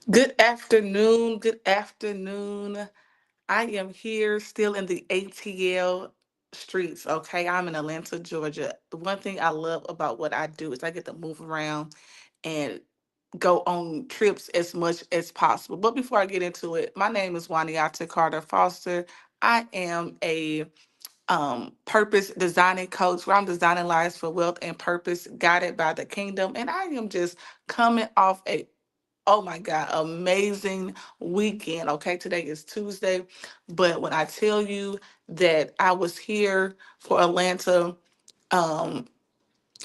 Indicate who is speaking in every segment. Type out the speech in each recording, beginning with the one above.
Speaker 1: Good afternoon. Good afternoon. I am here still in the ATL streets. Okay. I'm in Atlanta, Georgia. The one thing I love about what I do is I get to move around and go on trips as much as possible. But before I get into it, my name is Waniata Carter Foster. I am a purpose designing coach where I'm designing lives for wealth and purpose guided by the kingdom. And I am just coming off a Oh my God, amazing weekend. Okay, today is Tuesday, but when I tell you that I was here for Atlanta, um,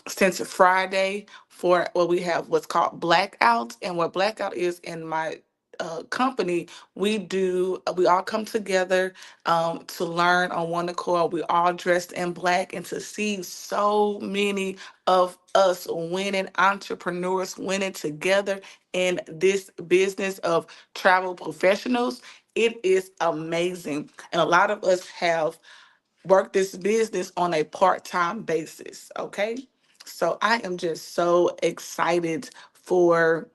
Speaker 1: since Friday for what we have what's called blackout. And what blackout is in my company, we all come together to learn on one accord. We all dressed in black, and to see so many of us winning entrepreneurs winning together in this business of travel professionals, it is amazing. And a lot of us have work this business on a part-time basis. Okay. So I am just so excited for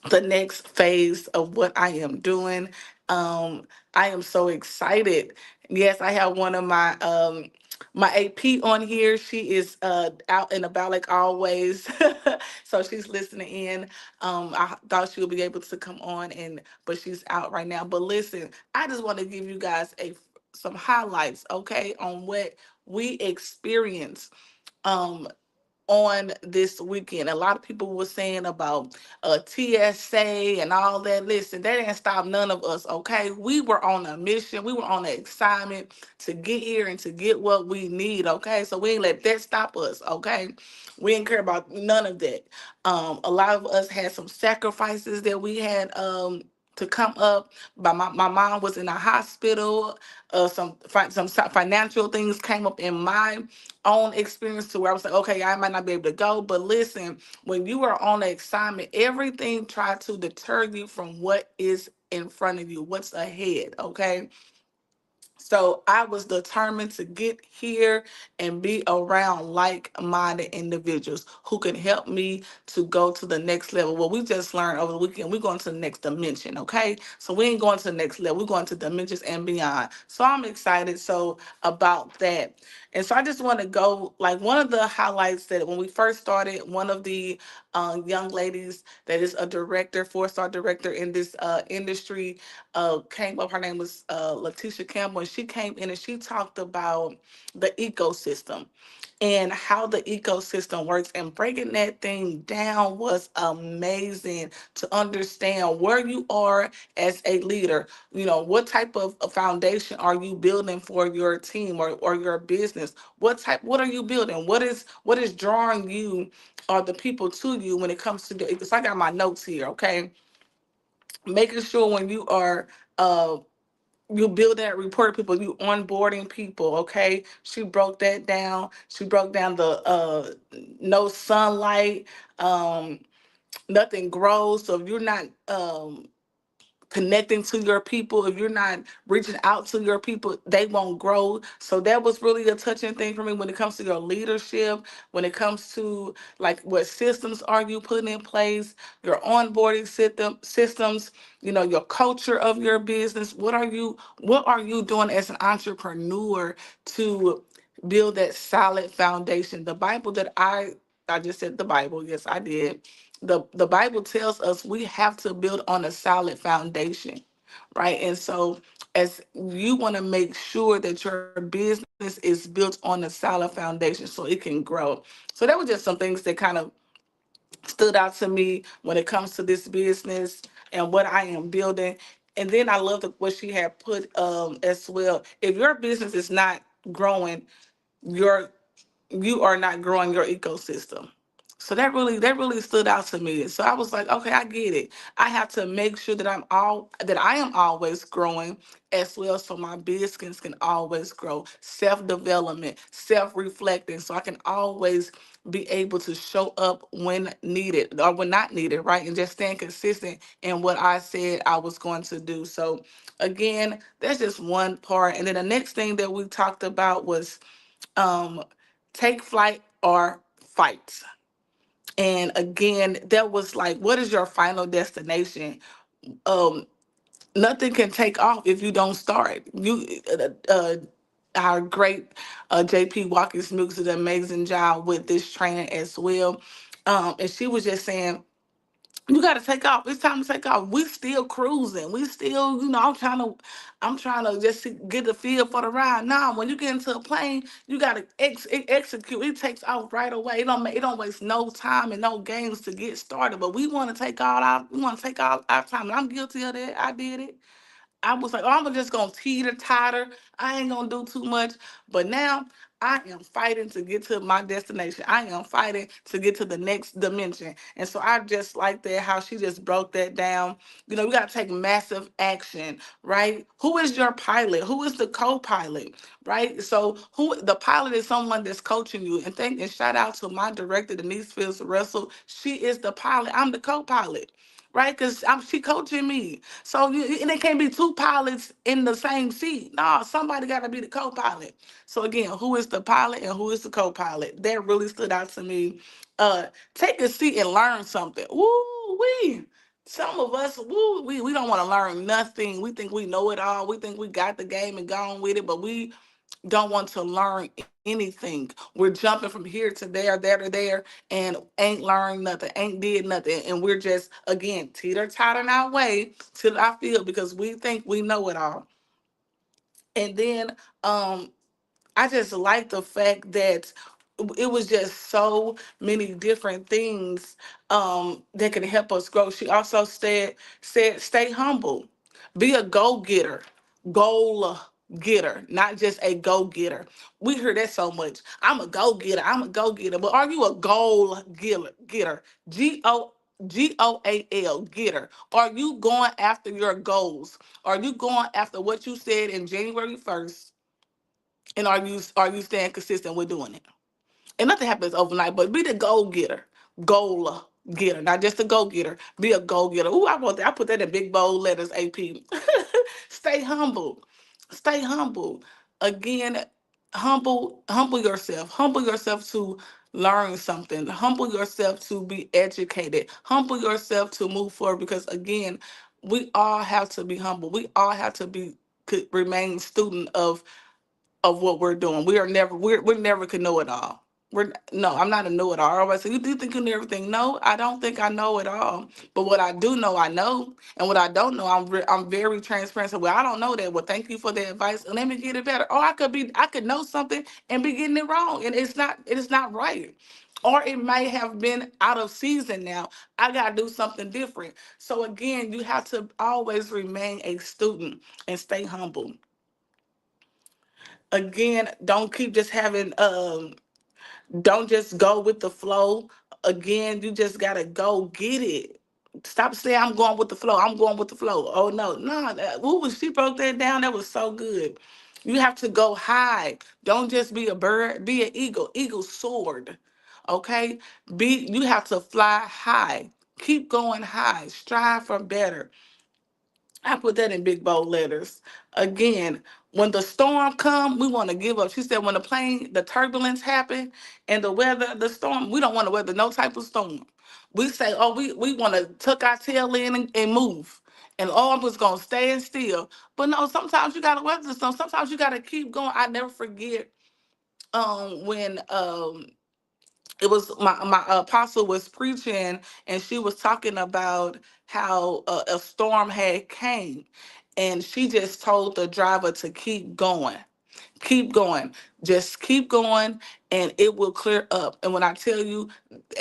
Speaker 1: the next phase of what I am doing. Um, I am so excited. Yes, I have one of my AP on here. She is out and about like always. So she's listening in. I thought she would be able to come on and but she's out right now. But listen, I just want to give you guys a some highlights, okay, on what we experience. Um on this weekend. A lot of people were saying about TSA and all that. Listen, that didn't stop none of us, okay? We were on a mission. We were on an assignment to get here and to get what we need, okay? So we ain't let that stop us, okay? We didn't care about none of that. A lot of us had some sacrifices that we had to come up. But my mom was in the hospital. Some financial things came up in my own experience to where I was like, okay, I might not be able to go. But listen, when you are on an assignment, everything try to deter you from what is in front of you, what's ahead. Okay. So I was determined to get here and be around like-minded individuals who can help me to go to the next level. Well, we just learned over the weekend, we're going to the next dimension, okay? So we ain't going to the next level, we're going to dimensions and beyond. So I'm excited about that. And so I just want to go, like one of the highlights that when we first started, one of the young ladies that is a director, four-star director in this industry, came up. Her name was Letitia Campbell, and she came in and she talked about the ecosystem and how the ecosystem works. And breaking that thing down was amazing to understand where you are as a leader. You know, what type of a foundation are you building for your team or your business? What are you building? What is drawing you or the people to you when it comes to the, so I got my notes here, okay? Making sure when you are uh you build that report people, you onboarding people, okay? She broke that down. She broke down the no sunlight, um nothing grows. So if you're not connecting to your people, if you're not reaching out to your people, they won't grow. So that was really a touching thing for me when it comes to your leadership, when it comes to like what systems are you putting in place, your onboarding systems, your culture of your business. What are you doing as an entrepreneur to build that solid foundation? The Bible that I just said the Bible, yes, I did. The Bible tells us we have to build on a solid foundation, right? And so as you want to make sure that your business is built on a solid foundation so it can grow. So that was just some things that kind of stood out to me when it comes to this business and what I am building. And then I love what she had put as well. If your business is not growing, your you are not growing your ecosystem. So that really stood out to me. So I was like, okay, I get it. I have to make sure that I am always growing as well, so my business can always grow. Self-development, self-reflecting, so I can always be able to show up when needed or when not needed, right? And just staying consistent in what I said I was going to do. So again, that's just one part. And then the next thing that we talked about was um take flight or fight. And again, that was like, what is your final destination? Um, Nothing can take off if you don't start. Our great JP Watkins Smith did an amazing job with this training as well. And she was just saying, you got to take off. It's time to take off. We still cruising. We still, I'm trying to just get the feel for the ride. Nah, when you get into a plane, you got to execute. It takes off right away. It don't waste no time and no games to get started. But we want to take all our time. And I'm guilty of that. I did it. I was like, oh, I'm just gonna teeter totter. I ain't gonna do too much. But now I am fighting to get to my destination. I am fighting to get to the next dimension. And so I just like that how she just broke that down. We gotta take massive action, right? Who is your pilot? Who is the co-pilot? Right? So who the pilot is someone that's coaching you. And shout out to my director, Denise Fields Russell. She is the pilot. I'm the co-pilot. Right, because she coaching me, and it can't be two pilots in the same seat. No, somebody got to be the co-pilot. So again, who is the pilot and who is the co-pilot? That really stood out to me. Take a seat and learn something. Woo wee. Some of us, woo, we don't want to learn nothing. We think we know it all. We think we got the game and gone with it, but we don't want to learn anything. We're jumping from here to there to there, and ain't learned nothing, ain't did nothing. And we're just, again, teeter-tottering our way to our field because we think we know it all. And then I just like the fact that it was just so many different things that can help us grow. She also said stay humble, be a go getter, goal getter, not just a go getter. We hear that so much. I'm a go getter. I'm a go getter. But are you a goal getter? GOAL getter. Are you going after your goals? Are you going after what you said in January 1st? And are you staying consistent with doing it? And nothing happens overnight, but be the goal getter, not just a go getter. Be a go getter. Ooh, I want that. I put that in big bold letters. AP. Stay humble. Stay humble. Again, humble yourself. Humble yourself to learn something. Humble yourself to be educated. Humble yourself to move forward. Because again, we all have to be humble. We all have to be could remain student of what we're doing. We're never can know it all. We're no, I'm not a know it all. I always say, you do think you know everything? No, I don't think I know it all. But what I do know, I know, and what I don't know, I'm very transparent. So, well, I don't know that. Well, thank you for the advice. Let me get it better. Or I could know something and be getting it wrong, and it's not right. Or it may have been out of season now. I gotta do something different. So again, you have to always remain a student and stay humble. Again, don't keep just having don't just go with the flow. Again, you just gotta go get it. Stop saying I'm going with the flow. I'm going with the flow. Oh no, no, ooh, she broke that down. That was so good. You have to go high. Don't just be a bird, be an eagle. Eagle soared. Okay? You have to fly high. Keep going high. Strive for better. I put that in big bold letters. Again, when the storm come, we want to give up. She said when the turbulence happen and the storm, we don't want to weather no type of storm. We say, oh, we want to tuck our tail in and move. And oh, I'm just gonna stand still. But no, sometimes you gotta weather the storm. Sometimes you gotta keep going. I never forget when it was my apostle was preaching and she was talking about how a storm had came, and she just told the driver to keep going, just keep going, and it will clear up. And when I tell you,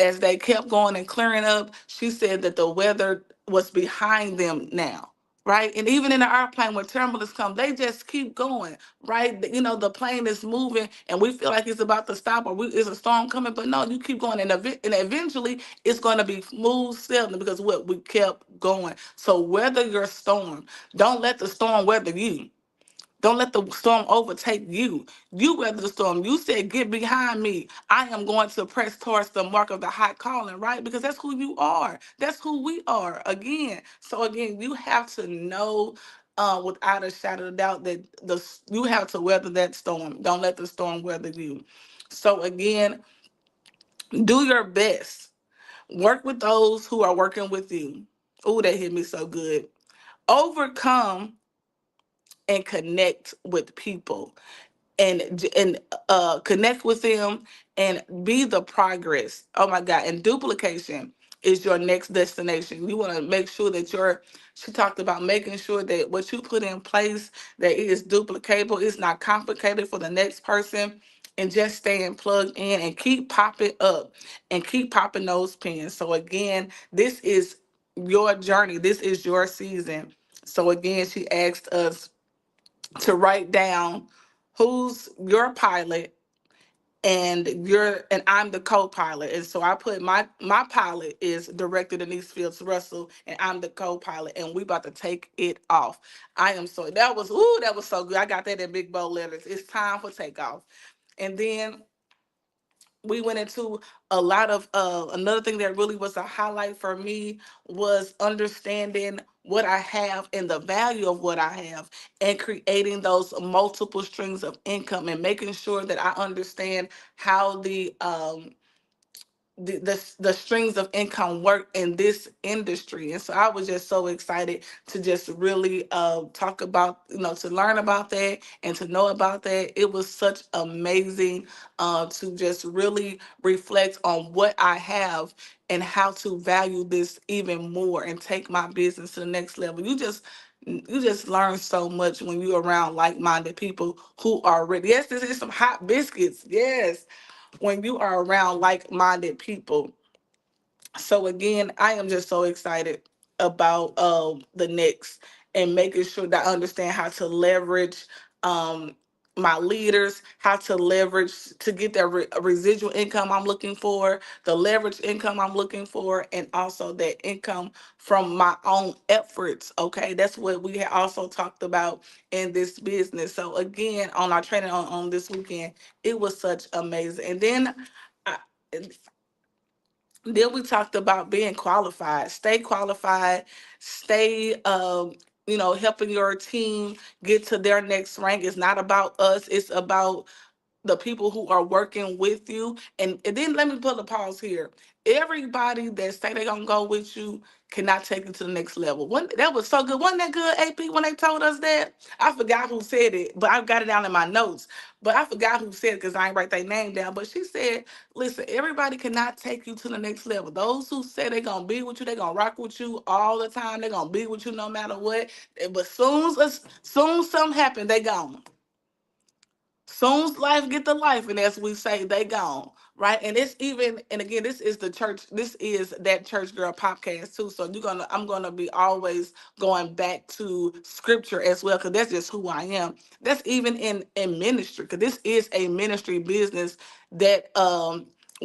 Speaker 1: as they kept going and clearing up, she said that the weather was behind them now. Right. And even in the airplane, when turbulence come, they just keep going. Right. The plane is moving and we feel like it's about to stop or is a storm coming. But no, you keep going. And eventually it's going to be smooth sailing because what we kept going. So weather your storm. Don't let the storm weather you. Don't let the storm overtake you. You weather the storm. You said, get behind me. I am going to press towards the mark of the high calling, right? Because that's who you are. That's who we are. Again. So again, you have to know without a shadow of doubt that you have to weather that storm. Don't let the storm weather you. So again, do your best. Work with those who are working with you. Oh, that hit me so good. Overcome and connect with people, and connect with them and be the progress. Oh my God. And duplication is your next destination. You want to make sure that she talked about making sure that what you put in place, that it is duplicatable, it's not complicated for the next person, and just staying plugged in and keep popping up and keep popping those pins. So again, this is your journey. This is your season. So again, she asked us to write down who's your pilot, and I'm the co-pilot. And so I put my pilot is Director Denise Fields Russell, and I'm the co-pilot, and we about to take it off. I am so that was so good. I got that in big bold letters. It's time for takeoff. And then we went into a lot of another thing that really was a highlight for me was understanding what I have and the value of what I have, and creating those multiple strings of income, and making sure that I understand how the strings of income work in this industry. And so I was just so excited to just really talk about, to learn about that and to know about that. It was such amazing to just really reflect on what I have and how to value this even more and take my business to the next level. You just learn so much when you're around like-minded people who are ready. Yes, this is some hot biscuits. Yes, when you are around like-minded people. So again, I am just so excited about the next, and making sure that I understand how to leverage um my leaders, how to leverage to get that residual income I'm looking for, the leverage income I'm looking for, and also that income from my own efforts. Okay, that's what we had also talked about in this business. So again, on our training on this weekend, it was such amazing. And then I, then we talked about being qualified. Stay qualified. Stay, helping your team get to their next rank. It's not about us. It's about the people who are working with you. And then let me put a pause here. Everybody that say they're gonna go with you cannot take you to the next level. That was so good. Wasn't that good, AP, when they told us that? I forgot who said it, but I've got it down in my notes. But I forgot who said it because I ain't write their name down. But she said, listen, everybody cannot take you to the next level. Those who say they're gonna be with you, they're gonna rock with you all the time, they're gonna be with you no matter what. But soon something happen, they gone. Soon as life get to life, and as we say, they gone. Right. And it's even, and again, this is the church, this is that church girl podcast too. So I'm gonna be always going back to scripture as well, because that's just who I am. That's even in ministry, because this is a ministry business that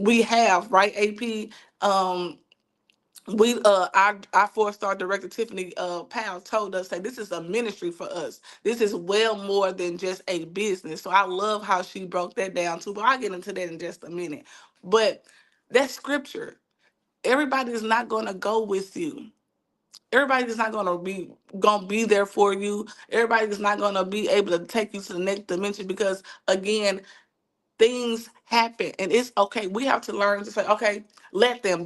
Speaker 1: we have, right, AP? Um our 4-star director Tiffany Powell told us that this is a ministry for us. This is well more than just a business. So I love how she broke that down too. But I'll get into that in just a minute. But that's scripture. Everybody is not gonna go with you. Everybody's not gonna be there for you. Everybody's not gonna be able to take you to the next dimension, because again, things happen, and it's okay. We have to learn to say, okay, let them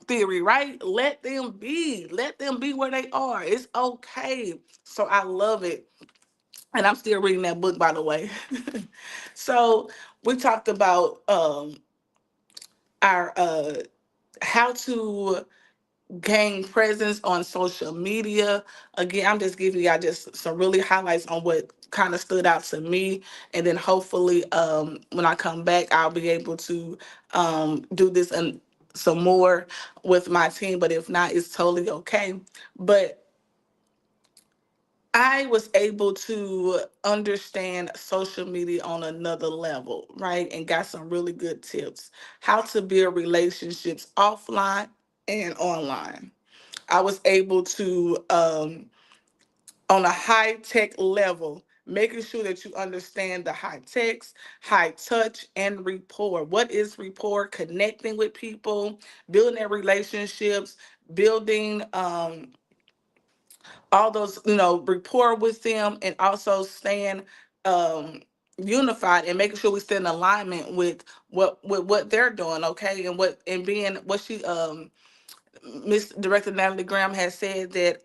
Speaker 1: theory, right? Let them be where they are. It's okay. So I love it. And I'm still reading that book, by the way. So we talked about our how to gain presence on social media. Again, I'm just giving y'all just some really highlights on what kind of stood out to me. And then hopefully when I come back, I'll be able to do this and some more with my team. But if not, it's totally okay. But I was able to understand social media on another level, right? And got some really good tips. How to build relationships offline and online. I was able to, on a high tech level, making sure that you understand the high text, high touch, and rapport. What is rapport? Connecting with people, building their relationships, building all those, rapport with them, and also staying, um, unified and making sure we stay in alignment with what they're doing, okay, and what and being what she Miss Director Natalie Graham has said that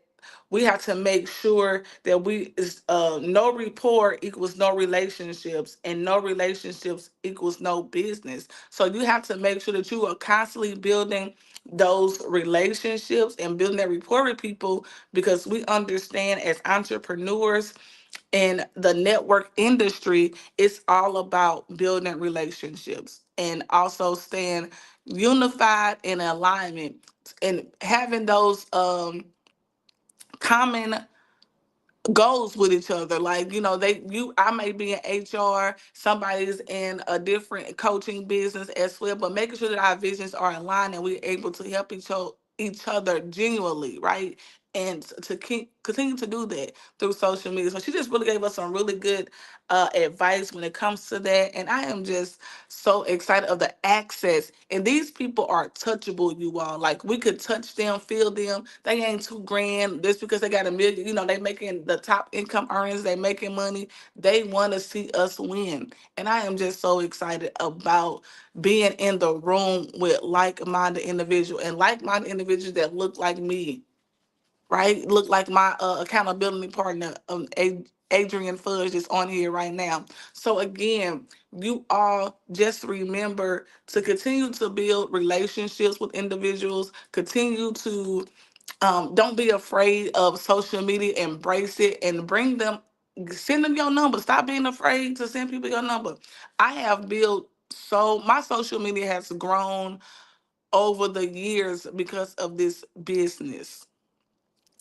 Speaker 1: we have to make sure that we is no rapport equals no relationships, and no relationships equals no business. So you have to make sure that you are constantly building those relationships and building that rapport with people, because we understand as entrepreneurs in the network industry, it's all about building relationships and also staying unified in alignment and having those common goals with each other. Like, I may be in HR, somebody's in a different coaching business as well, but making sure that our visions are aligned and we're able to help each other genuinely, right? And to keep continue to do that through social media. So she just really gave us some really good advice when it comes to that. And I am just so excited of the access. And these people are touchable, you all. Like, we could touch them, feel them. They ain't too grand just because they got a million. They making the top income earners. They making money. They want to see us win. And I am just so excited about being in the room with like-minded individuals, and like-minded individuals that look like me, right? Look like my accountability partner, Adrian Fudge, is on here right now. So again, you all just remember to continue to build relationships with individuals. Continue to don't be afraid of social media. Embrace it and bring them. Send them your number. Stop being afraid to send people your number. I have built so my social media has grown over the years because of this business,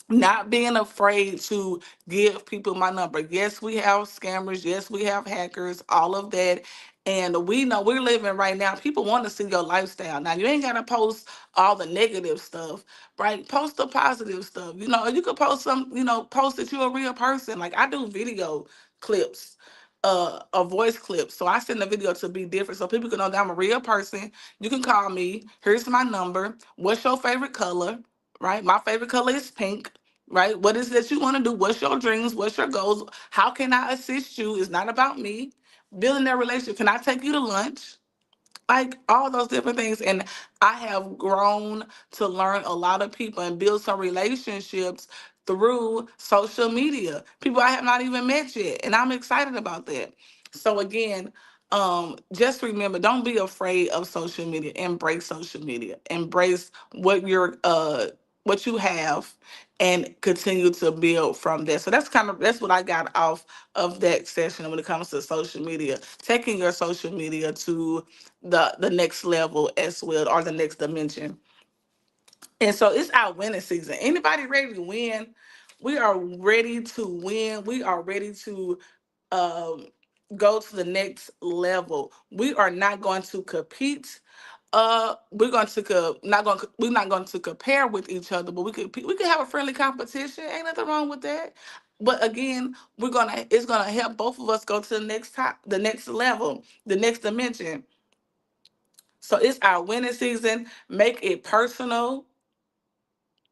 Speaker 1: not being afraid to give people my number. Yes, we have scammers. Yes, we have hackers, all of that. And we know we're living right now. People want to see your lifestyle. Now, you ain't got to post all the negative stuff, right? Post the positive stuff. You could post post that you're a real person. Like, I do video clips, a voice clip. So I send the video to be different so people can know that I'm a real person. You can call me. Here's my number. What's your favorite color? Right? My favorite color is pink, right? What is it that you want to do? What's your dreams? What's your goals? How can I assist you? It's not about me. Building that relationship. Can I take you to lunch? Like, all those different things. And I have grown to learn a lot of people and build some relationships through social media. People I have not even met yet. And I'm excited about that. So again, just remember, don't be afraid of social media. Embrace social media. Embrace what you have, and continue to build from there. So that's what I got off of that session when it comes to social media. Taking your social media to the next level as well, or the next dimension. And so it's our winning season. Anybody ready to win? We are ready to win. We are ready to um, go to the next level. We are not going to compete. We're not going to compare with each other, but we could have a friendly competition. Ain't nothing wrong with that. But again, it's gonna help both of us go to the next level, the next dimension. So it's our winning season. Make it personal,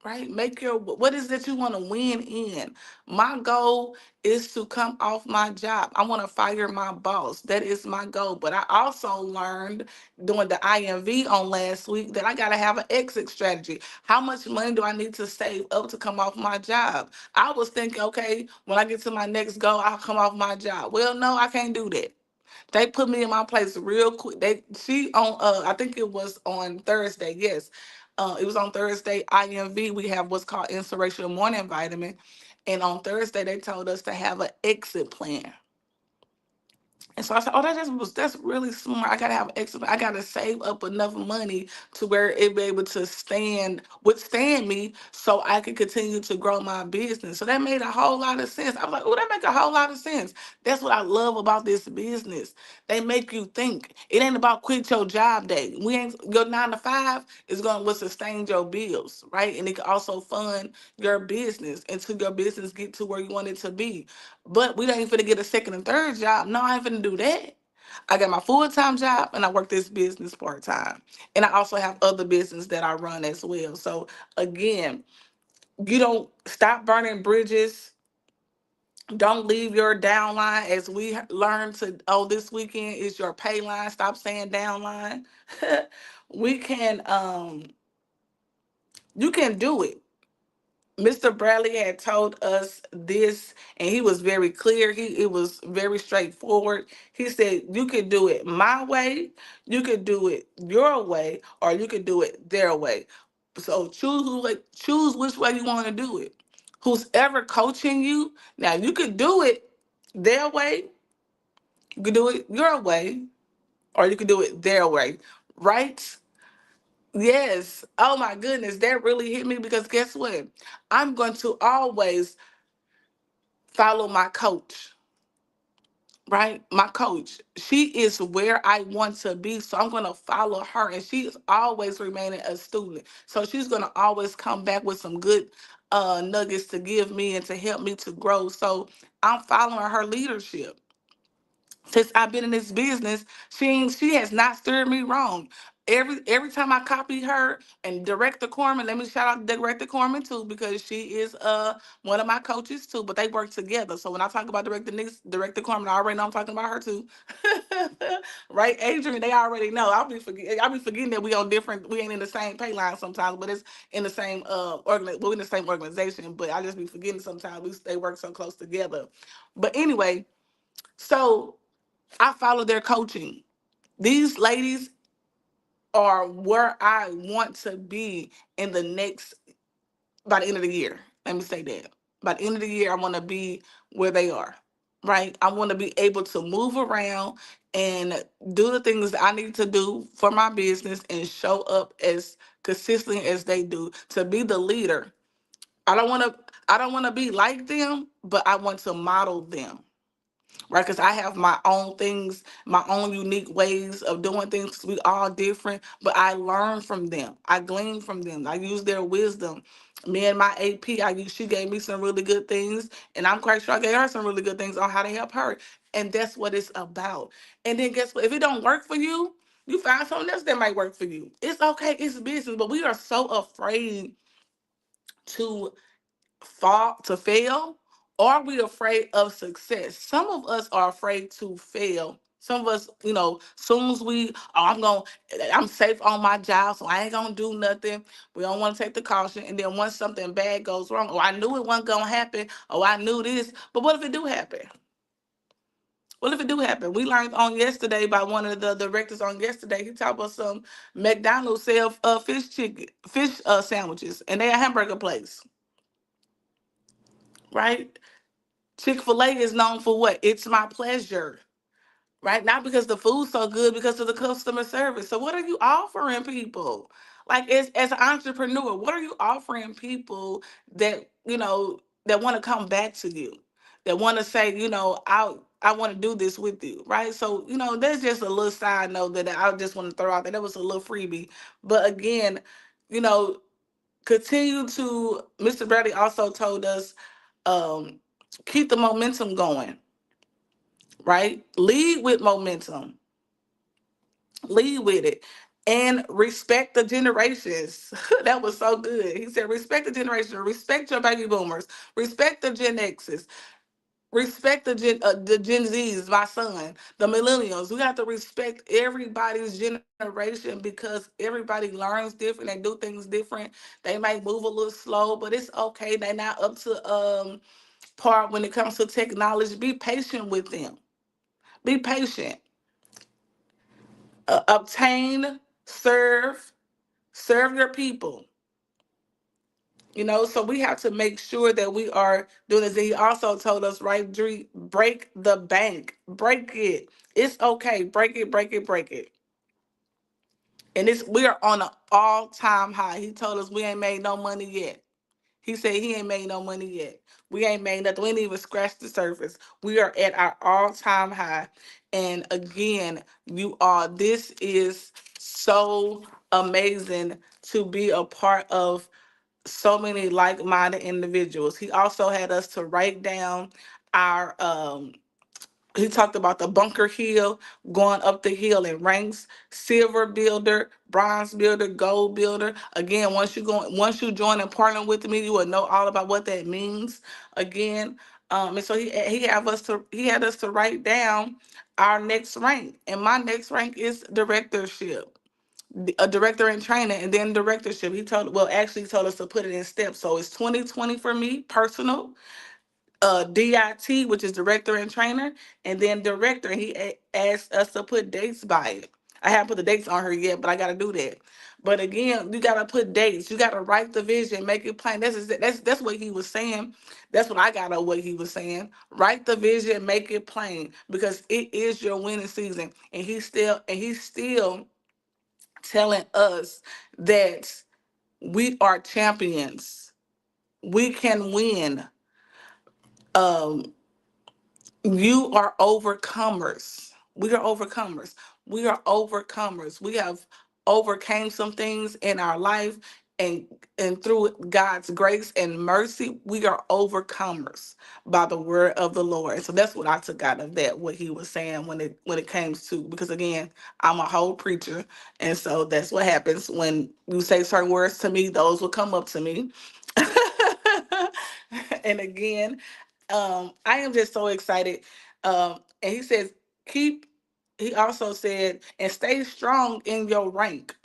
Speaker 1: right? Make your what is that you want to win in. My goal is to come off my job. I want to fire my boss. That is my goal. But I also learned doing the IMV on last week that I got to have an exit strategy. How much money do I need to save up to come off my job? I was thinking, okay, when I get to my next goal, I'll come off my job. Well, no, I can't do that. They put me in my place real quick. She on I think it was on Thursday. Yes. It was on Thursday. IMV, we have what's called inspirational morning vitamin. And on Thursday they told us to have an exit plan. And so I said, "Oh, that's really smart. I gotta have extra. I gotta save up enough money to where it be able to withstand me, so I could continue to grow my business." So that made a whole lot of sense. I was like, "Oh, that make a whole lot of sense." That's what I love about this business. They make you think. It ain't about quit your job day. We ain't Your 9 to 5 is gonna what sustain your bills, right? And it can also fund your business until your business get to where you want it to be. But we ain't finna get a second and third job. No, I ain't finna do that. I got my full-time job and I work this business part-time. And I also have other business that I run as well. So again, you don't stop burning bridges. Don't leave your downline, as we learned to, oh, this weekend is your pay line. Stop saying downline. We can, you can do it. Mr. Bradley had told us this, and he was very clear. It was very straightforward. He said, you could do it my way, you could do it your way, or you could do it their way. So choose which way you want to do it. Who's ever coaching you, now you could do it their way, you could do it your way, or you could do it their way. Right? Yes. Oh my goodness, that really hit me because guess what? I'm going to always follow my coach, right? My coach. She is where I want to be. So I'm going to follow her. And she is always remaining a student. So she's going to always come back with some good nuggets to give me and to help me to grow. So I'm following her leadership. Since I've been in this business, she has not steered me wrong. Every time I copy her and Director Corman, let me shout out Director Corman too, because she is one of my coaches too, but they work together. So when I talk about Director Corman, I already know I'm talking about her too. Right, Adrian, they already know. I'll be forgetting that we ain't in the same pay line sometimes, but it's in the same we're in the same organization, but I just be forgetting sometimes they work so close together. But anyway, so I follow their coaching. These ladies are where I want to be in the next, by the end of the year. Let me say that. By the end of the year, I want to be where they are, right? I want to be able to move around and do the things that I need to do for my business and show up as consistently as they do, to be the leader. I don't want to be like them, but I want to model them, right? Because I have my own things, my own unique ways of doing things. 'Cause we all different, but I learn from them. I glean from them. I use their wisdom. Me and my AP, she gave me some really good things, and I'm quite sure I gave her some really good things on how to help her. And that's what it's about. And then guess what? If it don't work for you, you find something else that might work for you. It's okay. It's business, but we are so afraid to fail, or are we afraid of success? Some of us are afraid to fail. Some of us, soon as I'm safe on my job, so I ain't gonna do nothing. We don't want to take the caution. And then once something bad goes wrong, oh, I knew it wasn't gonna happen. Oh, I knew this. But what if it do happen? What if it do happen? We learned on yesterday by one of the directors on yesterday. He talked about some McDonald's sell fish sandwiches, and they a hamburger place, right? Chick-fil-A is known for what? It's my pleasure, right? Not because the food's so good, because of the customer service. So what are you offering people? Like as an entrepreneur, what are you offering people that, that want to come back to you, that want to say, I want to do this with you, right? So, there's just a little side note that I just want to throw out there. That was a little freebie. But again, you know, continue to, Mr. Bradley also told us, um, keep the momentum going, right? Lead with momentum, lead with it, and respect the generations. That was so good. He said, respect the generation, respect your baby boomers, respect the Gen X's, respect the Gen Z's, my son, the millennials. We have to respect everybody's generation because everybody learns different. They do things different. They might move a little slow, but it's okay. They're not up to part when it comes to technology. Be patient with them. Be patient. Obtain, serve, serve your people. So we have to make sure that we are doing this. And he also told us, right, Dree, break the bank, break it. It's okay, break it, break it, break it. And we are on an all-time high. He told us we ain't made no money yet. He said he ain't made no money yet. We ain't made nothing. We ain't even scratched the surface. We are at our all-time high. And again, this is so amazing to be a part of so many like-minded individuals. He also had us to write down our he talked about the bunker hill, going up the hill in ranks: silver builder, bronze builder, gold builder. Again, once you join and partner with me, you will know all about what that means. Again, And so he had us to write down our next rank, and my next rank is directorship, a director in training, and then directorship. He told us to put it in steps. So it's 2020 for me, personal, DIT, which is director and trainer, and then director. And asked us to put dates by it. I haven't put the dates on her yet, but I got to do that. But again, you got to put dates. You got to write the vision, make it plain. That's what he was saying. That's what I got on what he was saying. Write the vision, make it plain, because it is your winning season. And he's still telling us that we are champions. We can win. Um, You are overcomers. We are overcomers. We are overcomers. We have overcame some things in our life, and through God's grace and mercy, we are overcomers by the word of the Lord. So that's what I took out of that, what he was saying when it comes to, because again, I'm a whole preacher, and so that's what happens when you say certain words to me, those will come up to me. And again, I am just so excited. And he says, keep, he also said, and stay strong in your rank,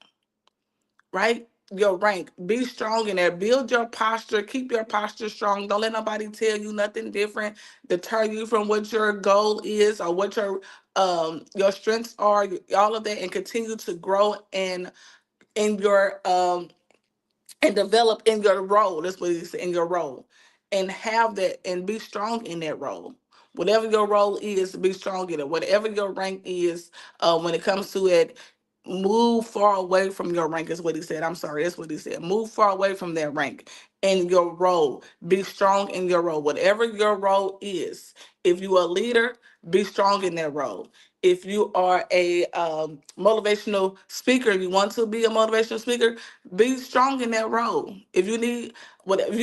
Speaker 1: right? Your rank. Be strong in there. Build your posture. Keep your posture strong. Don't let nobody tell you nothing different, deter you from what your goal is or what your strengths are, all of that, and continue to grow in your and develop in your role. That's what he said, in your role, and have that and be strong in that role. Whatever your role is, be strong in it. Whatever your rank is, when it comes to it, move far away from your rank. Is what he said. I'm sorry, that's what he said. Move far away from that rank in your role. Be strong in your role. Whatever your role is. If you are a leader, be strong in that role. If you are a motivational speaker, you want to be a motivational speaker, be strong in that role. If you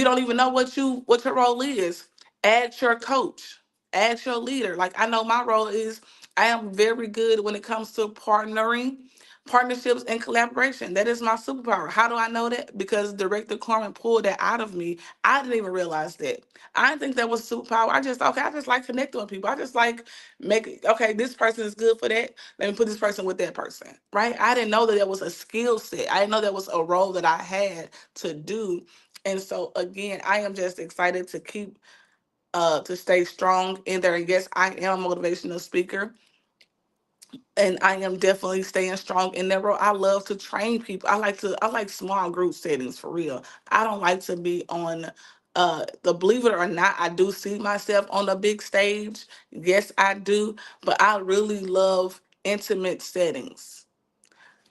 Speaker 1: don't even know what your role is, ask your coach, ask your leader. Like, I know my role is, I am very good when it comes to partnerships and collaboration. That is my superpower. How do I know that? Because Director Corman pulled that out of me. I didn't even realize that. I didn't think that was a superpower. I just like connecting with people. I just like okay, this person is good for that. Let me put this person with that person, right? I didn't know that that was a skill set. I didn't know that was a role that I had to do. And so again, I am just excited to stay strong in there. And yes, I am a motivational speaker, and I am definitely staying strong in that role. I love to train people. I like small group settings for real. I don't like to be on the believe it or not, I do see myself on the big stage. Yes, I do, but I really love intimate settings,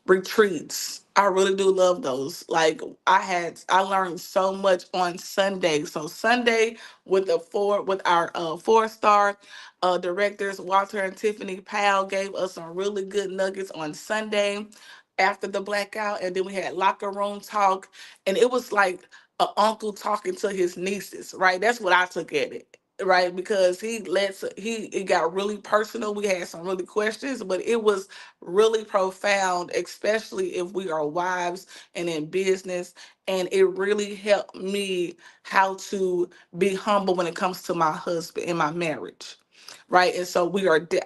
Speaker 1: retreats. I really do love those. Like, I learned so much on Sunday. So Sunday with our 4-star directors, Walter and Tiffany Powell, gave us some really good nuggets on Sunday after the blackout. And then we had locker room talk, and it was like an uncle talking to his nieces, right? That's what I took at it. Right, because it got really personal. We had some really questions, but it was really profound, especially if we are wives and in business. And it really helped me how to be humble when it comes to my husband and my marriage. Right. And so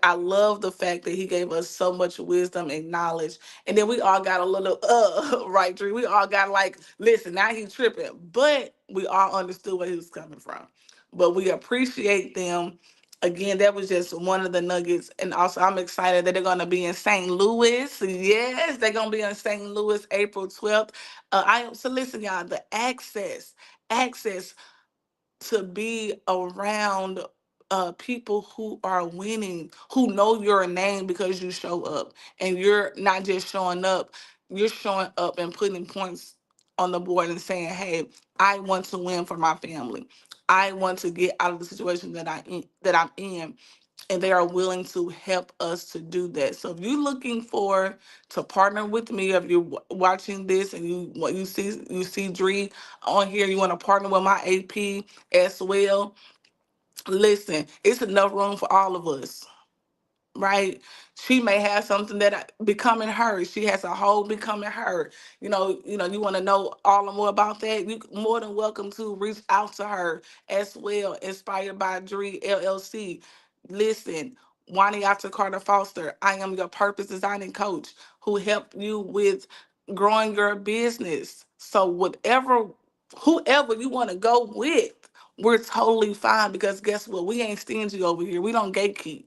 Speaker 1: I love the fact that he gave us so much wisdom and knowledge. And then we all got a little, right, Dree? We all got like, listen, now he's tripping. But we all understood where he was coming from. But we appreciate them. Again, that was just one of the nuggets. And also, I'm excited that they're going to be in St. Louis. Yes, they're going to be in St. Louis April 12th. So listen, y'all, the access to be around people who are winning, who know your name because you show up. And you're not just showing up, you're showing up and putting points on the board and saying, hey, I want to win for my family. I want to get out of the situation that I'm in, and they are willing to help us to do that. So if you're looking for to partner with me, if you're watching this and you see Dree on here, you want to partner with my AP as well. Listen, it's enough room for all of us. right? She may have something that becoming her. She has a whole becoming her. You want to know all and more about that. You more than welcome to reach out to her as well. Inspired by Dree LLC. Listen, Waniata Carter Foster. I am your purpose designing coach who help you with growing your business. So whoever you want to go with, we're totally fine because guess what? We ain't stingy over here. We don't gatekeep.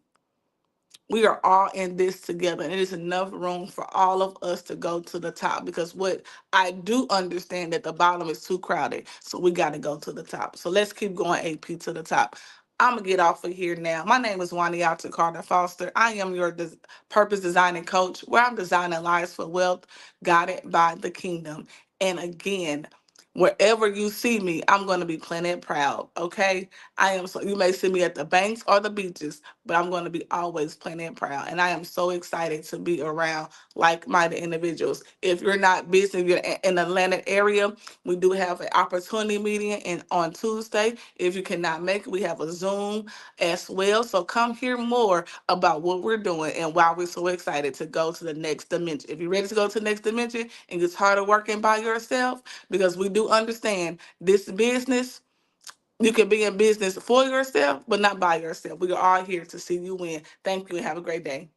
Speaker 1: We are all in this together, and it is enough room for all of us to go to the top, because what I do understand that the bottom is too crowded, so we got to go to the top. So let's keep going, AP, to the top. I'm gonna get off of here now. My name is Waniata Carter Foster. I am your purpose designing coach, where I'm designing lives for wealth guided by the kingdom. And again, wherever you see me, I'm going to be planet proud. Okay, I am. So you may see me at the banks or the beaches, but I'm going to be always planet proud. And I am so excited to be around like-minded individuals. If you're not busy, if you're in the Atlanta area, we do have an opportunity meeting on Tuesday. If you cannot make it, we have a Zoom as well. So come hear more about what we're doing and why we're so excited to go to the next dimension. If you're ready to go to the next dimension and get tired of working by yourself, because we do understand this business, you can be in business for yourself, but not by yourself. We are all here to see you win. Thank you and have a great day.